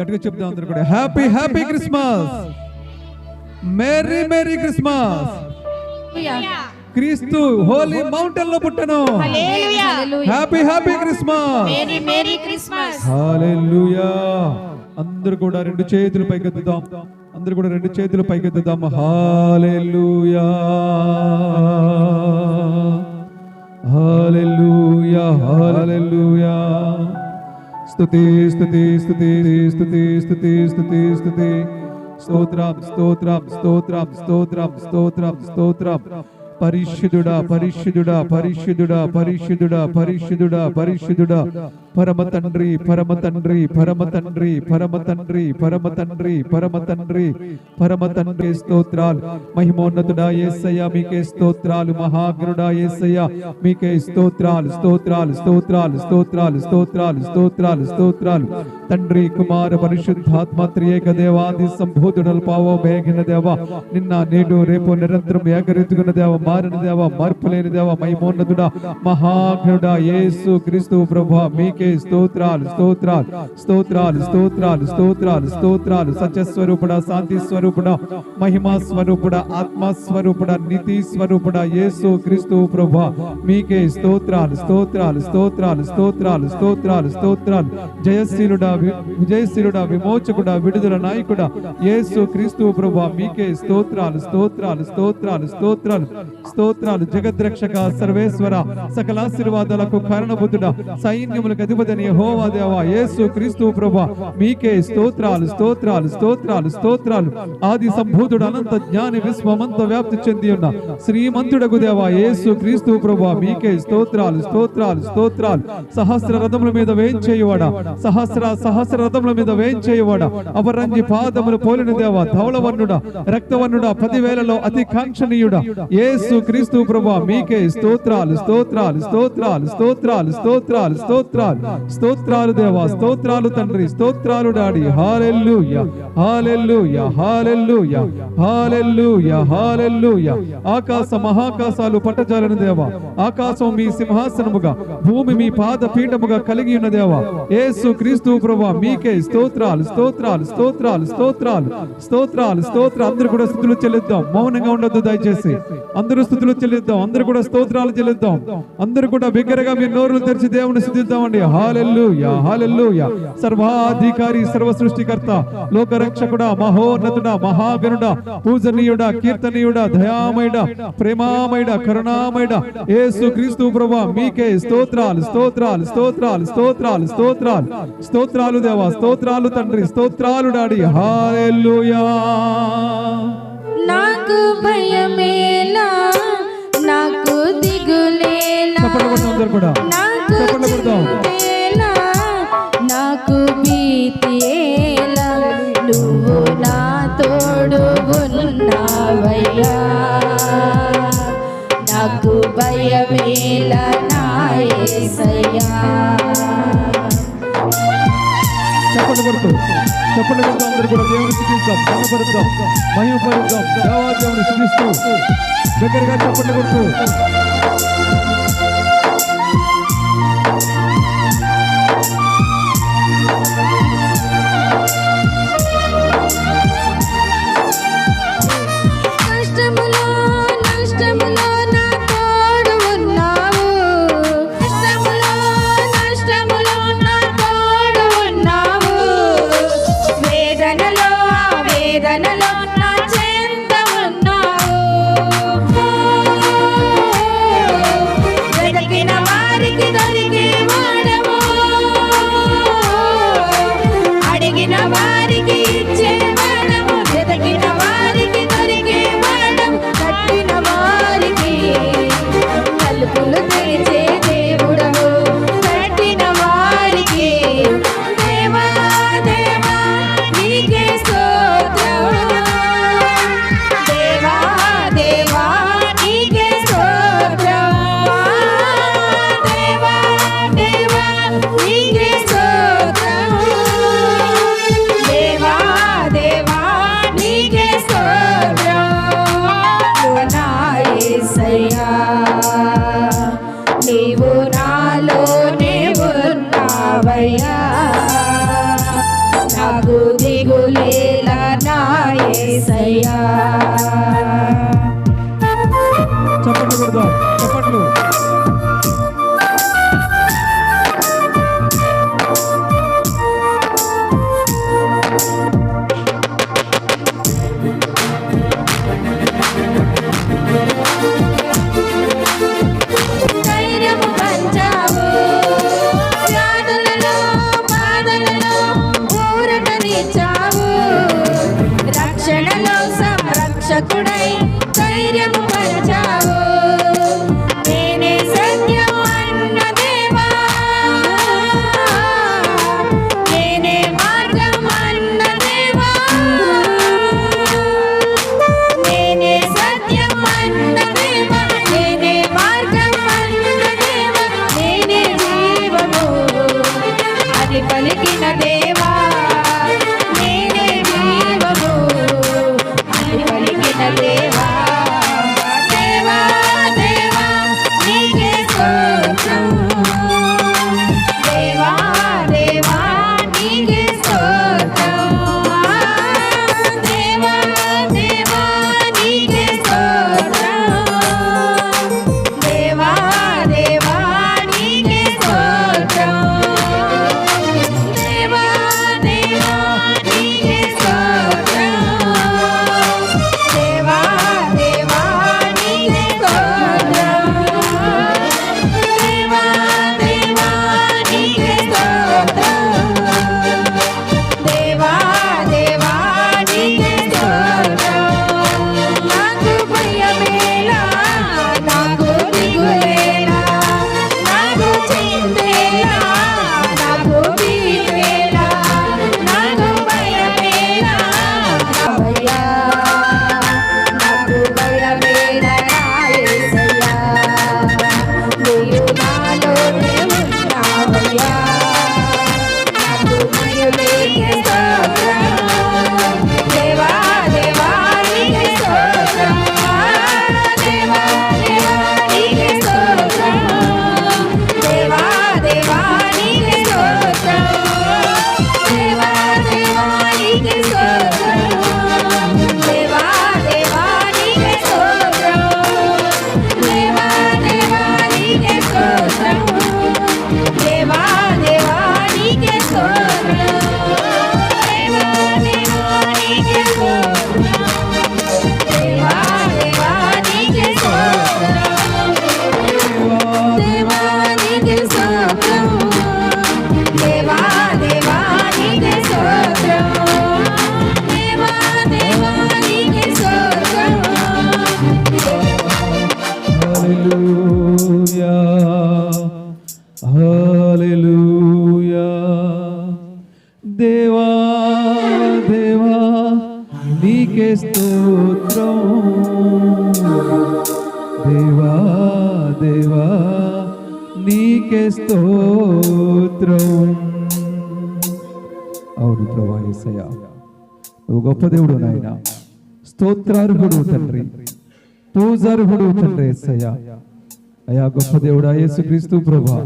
గట్టిగా చెప్దాం అందరూ కూడా. Happy happy Christmas, merry merry Christmas. క్రీస్తు హోలీ మౌంటైన్ లో పుట్టెను. Happy happy Christmas, merry merry Christmas. Hallelujah. అందరూ కూడా రెండు చేతులు పైకెత్తుదాం. అందరూ కూడా రెండు చేతులు పైకెత్తుదాం. హల్లెలూయా హల్లెలూయా హల్లెలూయా. స్తుతి స్తుతి స్తుతి స్తుతి స్తుతి స్తుతి స్తుతి. స్తోత్రం స్తోత్రం స్తోత్రం స్తోత్రం స్తోత్రం స్తోత్రం. పరిశుద్ధుడా పరిశుద్ధుడా పరిశుద్ధుడా పరిశుద్ధుడా పరిశుద్ధుడా పరిశుద్ధుడా. పరమ తండ్రి పరమ తండ్రి పరమ తండ్రి పరమ తండ్రి పరమ తండ్రి పరమ తండ్రి పరమ తండ్రి స్తోత్రాలు. మహిమోన్నతుడా యేసయ్య మీకే స్తోత్రాలు. మహాగణుడా యేసయ్య మీకే స్తోత్రాలు స్తోత్రాలు స్తోత్రాలు స్తోత్రాలు స్తోత్రాలు స్తోత్రాలు స్తోత్రాలు. తండ్రి కుమార పరిశుద్ధాత్మ త్రియేక దేవాది సంభూతుడలు పావో మేఘన దేవ, నిన్న నేడు రేపు నిరంతరం ఏకరీతిగున్న దేవ, మారిన దేవ, మార్పులేని దేవ, మహిమోన్నతుడా మహాగణుడా యేసు క్రీస్తు ప్రభువా మీకే స్తోత్రాలు స్తోత్రాలు స్తోత్రాలు స్తోత్రాలు స్తోత్రాలు స్తోత్రాలు. సత్య స్వరూపుడా, శాంతి స్వరూపుడా, మహిమా స్వరూపుడా, ఆత్మ స్వరూపుడా, నీతి స్వరూపుడా యేసు క్రీస్తు ప్రభువా మీకే స్తోత్రాలు స్తోత్రాలు స్తోత్రాలు స్తోత్రాలు స్తోత్రాలు స్తోత్రాలు. జయశీలుడా, విజయశీలుడా, విమోచకుడా, విడుదల నాయకుడా యేసు క్రీస్తు ప్రభువా మీకే స్తోత్రాలు స్తోత్రాలు స్తోత్రాలు స్తోత్రాలు స్తోత్రాలు. జగద్రక్షక, సర్వేశ్వర, సకల ఆశీర్వాదాలకు కారణభూతుడా, సైన్యములకు అధిపతి యెహోవా దేవా యేసు క్రీస్తు ప్రభువా మీకే స్తోత్రాలు స్తోత్రాలు స్తోత్రాలు స్తోత్రాలు. ఆది సంభూతుడు, అనంత జ్ఞాని, విశ్వమంత వ్యాప్తి చెంది ఉన్న శ్రీమంతుడగు దేవా యేసు క్రీస్తు ప్రభువా మీకే స్తోత్రాలు స్తోత్రాలు స్తోత్రాలు. సహస్ర రథముల మీద వేయించేయవాడా, సహస్ర రథముల మీద వేయించేయవాడా, అపరంజి పాదములు పోలిన దేవా, ధవళవర్ణుడా, రక్తవర్ణుడా, 10,000లో అతి కాంక్షణీయుడా యేసు క్రీస్తు ప్రభువా మీకే స్తోత్రాలు స్తోత్రాలు స్తోత్రాలు స్తోత్రాలు స్తోత్రాలు స్తోత్రాలు స్తోత్రాలు దేవా, స్తోత్రాలు తండ్రి, స్తోత్రాలు డాడీ. హల్లెలూయా హల్లెలూయా హల్లెలూయా హల్లెలూయా హల్లెలూయా. ఆకాశ మహాకాశాలు పట్టజాలని దేవా, ఆకాశం మీ సింహాసనముగా, భూమి మీ పాద పీఠముగా కలిగి ఉన్న దేవా యేసు క్రీస్తు ప్రభువా మీకే స్తోత్రాలు స్తోత్రాలు స్తోత్రాలు స్తోత్రాలు స్తోత్రాలు స్తోత్రాలు. అందరూ కూడా స్తుతులు చెల్లిద్దాం, మౌనంగా ఉండొద్దు దయచేసి. అందరూ స్తుతులు చెల్లిద్దాం, అందరూ కూడా స్తోత్రాలు చెల్లిద్దాం. అందరూ కూడా బిగ్గరగా మీ నోరులు తెరిచి దేవుని స్తుతిద్దామండి. హల్లెలూయా హల్లెలూయా. సర్వాధికారి, సర్వ సృష్టికర్త, లోకరక్షకుడా, మహోన్నతుడా, మహాగణుడా, పూజనీయుడా, కీర్తనీయుడా, దయామయుడా, ప్రేమామయుడా, కరుణామయుడా యేసు క్రీస్తు ప్రభువా మీకే స్తోత్రాలు స్తోత్రాలు స్తోత్రాలు స్తోత్రాలు స్తోత్రాలు స్తోత్రాలు దేవా, స్తోత్రాలు తండ్రి, స్తోత్రాలు డాడీ. హల్లెలూయా. నాకు భయమేలా, నాకు దిగులేలా, అందరూ కూడా నాకు భీతియేలా, నువ్వు నా తోడు ఉన్నావయ్యా. నాకు భయమేలా నా యేసయ్యా. చెప్పండి అందరూ కూడా దేవుని స్తుతిద్దాం, ఘనపరుద్దాం, మహిమపరుద్దాం, దేవాదేవుని స్తుతిస్తూ దగ్గరగా చెప్పండి కొడుతూ. నాకు దిగులేలా నా యేసయ్యా. చప్పట్లు కొడదాం, చప్పట్లు. ధైర్యము పంచావు, వ్యాధులలో బాధలలో ఊరటనిచ్చావు, రక్షణలో సంరక్షకుడై ధైర్యము పంచావు. నేనే సత్యం అన్న దేవా, నేనే మార్గం అన్న దేవా, నేనే సత్యం అన్న దేవా, నేనే మార్గం అన్న దేవా, నేనే జీవము అది పలికిన దేవా, నేనే జీవము అది పలికిన దేవా. దేవా దేవా నీకే స్తోత్రం, దేవా దేవా నీకే స్తోత్రం, దేవా దేవా నీకే స్తోత్రం, దేవా దేవా నీకే స్తోత్రం, దేవా దేవా నీకే స్తోత్రం, దేవా దేవా నీకే స్తోత్రం, దేవా దేవా నీకే స్తోత్రం, దేవా దేవా నీకే స్తోత్రం. నాకు భయమేలా, నాకు దిగులేలా, నాకు చింతేలా, నాకు భీతివేలా, నాకు భయమేలా, భయ్యా, నాకు భయమేలా నా యేసయ్యా. నీవు నాలోనే ఉన్నావయ్యా, నాకు భయమేలా స్తోత్రం, దేవా దేవా నీకే స్తోత్రం, దేవా దేవా నీకే స్తోత్రం, దేవా దేవా నీకే స్తోత్రం, దేవా దేవా నీకే స్తోత్రం, దేవా దేవా నీకే స్తోత్రం, దేవా దేవా నీకే స్తోత్రం, దేవా దేవా నీకే స్తోత్రం, దేవా దేవా నీకే స్తోత్రం, దేవా దేవా నీకే స్తోత్రం, దేవా నీకే స్తోత్రం, దేవా దేవా నీకే స్తోత్రం, దేవా దేవా నీకే స్తోత్రం. హల్లెలూయా, హల్లెలూయా. దేవా దేవా నీకే స్తోత్రం, దేవా దేవా నీకే స్తోత్రం. అవును ప్రభువా యేసయ్యా, నువ్వు గొప్ప దేవుడు నాయన, స్తోత్రార్హుడు తండ్రి, పూజార్హుడు తండ్రి యేసయ్యా. అయా గొప్ప దేవుడా యేసుక్రీస్తు ప్రభువా,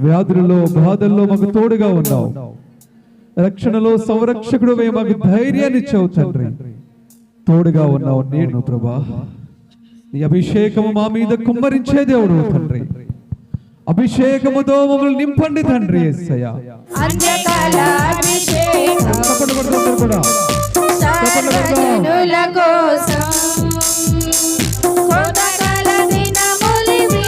వ్యాధులలో బాధల్లో మాకు తోడుగా ఉన్నావు, రక్షణలో సంరక్షకుడు మాకు ధైర్యాన్ని ఇచ్చావు తండ్రి, తోడుగా ఉన్నావు. నేను ప్రభా నీ అభిషేకము మా మీద కుమ్మరించే దేవుడు తండ్రి, అభిషేకముతో మమ్మల్ని నింపండి తండ్రి యేసయ్యా. అంత్యకాల అభిషేకం చప్పట్లు కొడతారు కూడా, చప్పట్లు కొడతాం. సర్వజనుల కోసం కోతకాల దినములివి,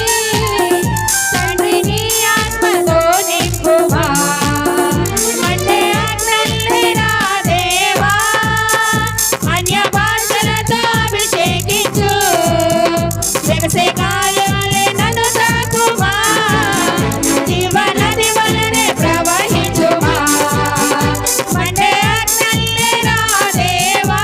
తండ్రి నీ ఆత్మతో నింపుమా, మండే ఆజ్ఞల్ని నా దేవా, అన్య భాషలతో అభిషేకించు, వెగసే కార్యాలే నన్ను తాకుమా, జీవనది వలనే ప్రవహించుమా, మండే ఆజ్ఞల్ని నా దేవా,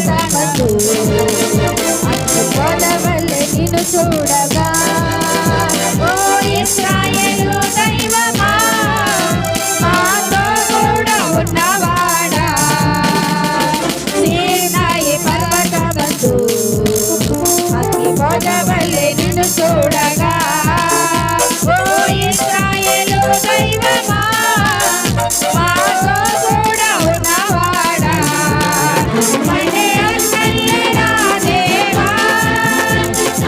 పర్వతమందు అగ్నిపొదవలె నిన్ను చూడగా ఓ ఇశ్రాయేలు దైవమా మాతో కూడా ఉన్నవాడా సీనాయి పర్వతమందు అగ్నిపొదవలె నిన్ను చూడగా ఓ ఇశ్రాయేలు దైవమా మాతో కూడా ఉన్నవాడా మళ్ళీ అన్నల్లేరా దేవా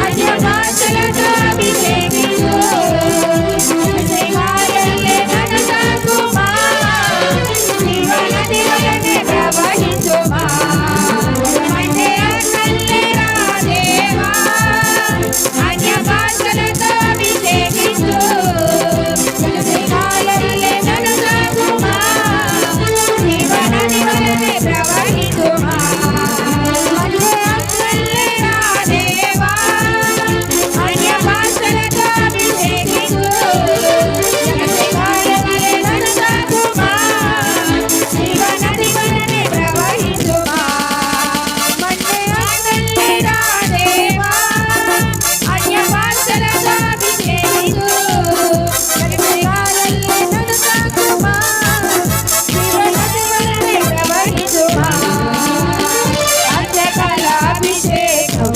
అన్య భాషలతో అభిషేకించు సింహాలల్లే నన్ను తాకుమా జీవనది వలనే ప్రవహించుమా మళ్ళీ అన్నల్లేరా దేవా అన్య భాషలతో అభిషేకించు సింహాలల్లే నన్ను తాకుమా జీవనది వలనే ప్రవహించుమా మళ్ళీ అన్నల్లేరా దేవా అన్య భాషలతో అభిషేకించు సింహాలల్లే నన్ను తాకుమా జీవనది వలనే ప్రవహించుమా మళ్ళీ అన్నల్లేరా దేవా అన్య భాషలతో అభిషేకించు సింహాలల్లే నన్ను తాకుమా జీవనది వలనే ప్రవహించుమా అంత్యకాల అభిషేకం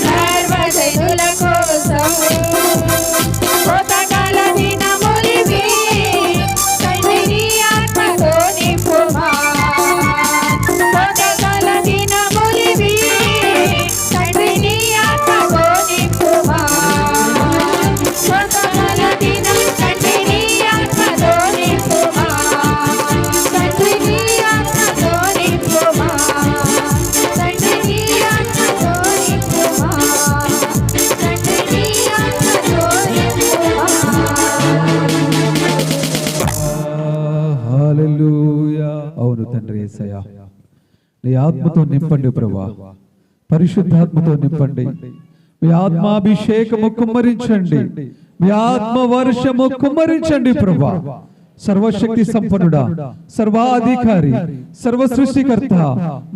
సర్వజనుల కోసం కోతకాల దినములివి తండ్రి నీ ఆత్మతో నింపుమా కోతకాల దినములివి తండ్రి నీ ఆత్మతో నింపుమా కోతకాల దినం తండ్రి నీ ఆత్మతో నింపుమా తండ్రి నీ ఆత్మతో నింపుమా తండ్రి నీ ఆత్మతో నింపుమా తండ్రి నీ ఆత్మతో నింపుమా హల్లెలూయా. అవును తండ్రి యేసయ్యా, నీ ఆత్మతో నింపండి ప్రభువా, పరిశుద్ధాత్మతో నింపండి. మీ ఆత్మాభిషేకము కుమ్మరించండి, మీ ఆత్మ వర్షము కుమ్మరించండి ప్రభువా. సర్వశక్తి సంపన్నుడా, సర్వాధికారి, సర్వ సృష్టికర్త,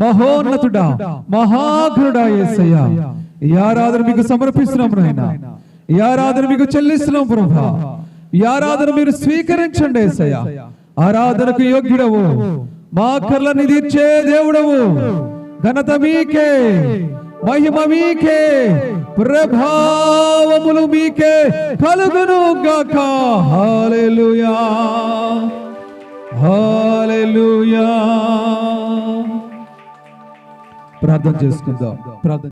మహోన్నతుడా, మహాఘనుడా యేసయ్యా, ఈ ఆరాధన మీకు సమర్పిస్తున్నాం నాయనా. ఈ ఆరాధన మీకు చెల్లిస్తున్నాం ప్రభువా. ఈ ఆరాధన మీరు స్వీకరించండి యేసయ్యా. ఆరాధనకు యోగ్యుడవు, మా కర్లని తీర్చే దేవుడవు. ఘనత మీకే, మహిమ మీకే, ప్రభావములు మీకే కలుగును గాక. హల్లెలూయా, హల్లెలూయా. ప్రార్థన చేసుకుందాం. ప్రార్థన